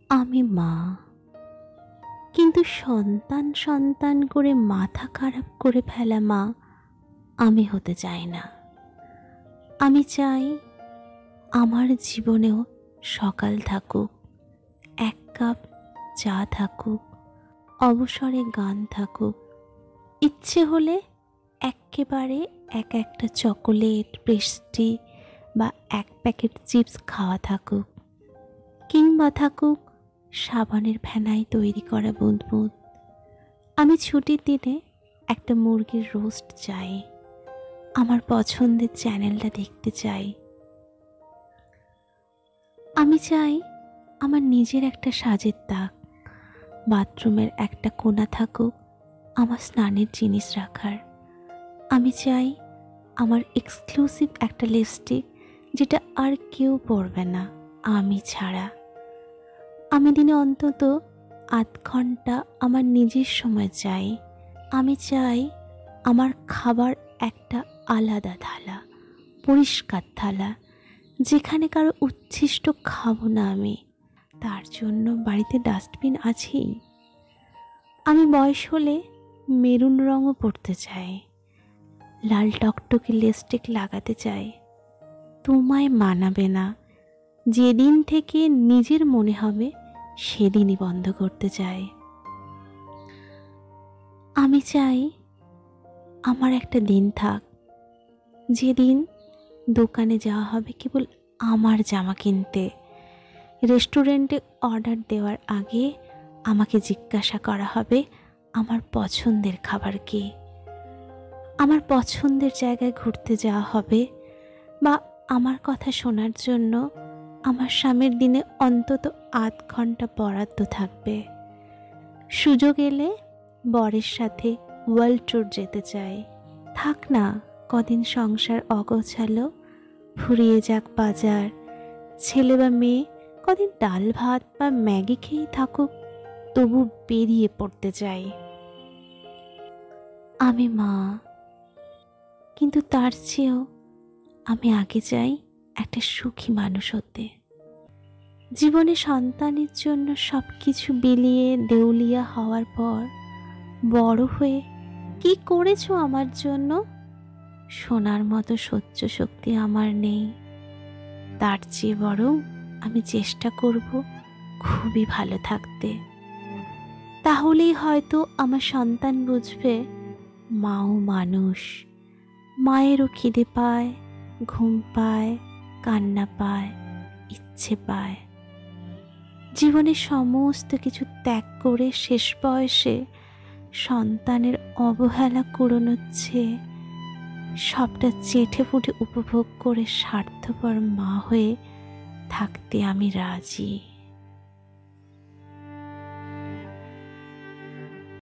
আমি মা, কিন্তু সন্তান সন্তান করে মাথা খারাপ করে ফেলা মা আমি হতে চাই না। আমি চাই আমার জীবনেও সকাল থাকুক, এক কাপ চা থাকুক, অবসরে গান থাকুক, ইচ্ছে হলে এক্কেবারে একটা চকোলেট, পেস্ট্রি বা এক প্যাকেট চিপস খাওয়া থাকুক, কিংবা থাকুক সাবানের ফেনায় তৈরি করা বুঁদবুঁদ। আমি ছুটির দিনে একটা মুরগির রোস্ট চাই, আমার পছন্দের চ্যানেলটা দেখতে চাই। আমি চাই আমার নিজের একটা সাজের তাক, বাথরুমের একটা কোণা থাকুক আমার স্নানের জিনিস রাখার। আমি চাই আমার এক্সক্লুসিভ একটা লিপস্টিক, যেটা আর কেউ পরবে না আমি ছাড়া। আমি দিনে অন্তত ৮ ঘন্টা আমার নিজের সময় চাই। আমি চাই আমার খাবার একটা আলাদা থালা, পরিষ্কার থালা, যেখানে কারো উচ্ছিষ্ট খাবো না আমি। তার জন্য বাড়িতে ডাস্টবিন আছেই। আমি বয়স হলে মেরুন রঙও পরতে চাই, লাল টকটকে লিপস্টিক লাগাতে চাই। তোমায় মানাবে না, যেদিন থেকে নিজের মনে হবে সেদিনই বন্ধ করতে চাই। আমি চাই আমার একটা দিন থাক, যেদিন দোকানে যাওয়া হবে কেবল আমার জামা কিনতে, রেস্টুরেন্টে অর্ডার দেওয়ার আগে আমাকে জিজ্ঞাসা করা হবে আমার পছন্দের খাবার কি, আমার পছন্দের জায়গায় ঘুরতে যাওয়া হবে, বা আমার কথা শোনার জন্য আমার স্বামীর দিনে অন্তত ৮ ঘন্টা বরাদ্দ থাকবে। সুযোগ এলে বরের সাথে ওয়ার্ল্ড ট্যুর যেতে চাই। থাক না কদিন সংসার অগোছালো, ফুরিয়ে যাক বাজার, ছেলে বা মেয়ে কদিন ডাল ভাত বা ম্যাগি খেয়েই থাকুক, তবু বেরিয়ে পড়তে চাই। আমি মা, কিন্তু তার চেয়েও আমি আগে চাই একটা সুখী মানুষ হতে। জীবনে সন্তানের জন্য সব কিছু বিলিয়ে দেউলিয়া হওয়ার পর বড় হয়ে কি করেছো আমার জন্য, শোনার মতো সহ্য শক্তি আমার নেই। তার চেয়ে বরং আমি চেষ্টা করব খুবই ভালো থাকতে। তাহলেই হয়তো আমার সন্তান বুঝবে মাও মানুষ, মায়েরও খিদে পায়, ঘুম পায়, কান্না পায়, ইচ্ছে পায়। জীবনের সমস্ত কিছু ত্যাগ করে শেষ বয়সে সন্তানের অবহেলা কুড়োচ্ছে, সবটা চেটে ফুটে উপভোগ করে স্বার্থপর মা হয়ে থাকতে আমি রাজি।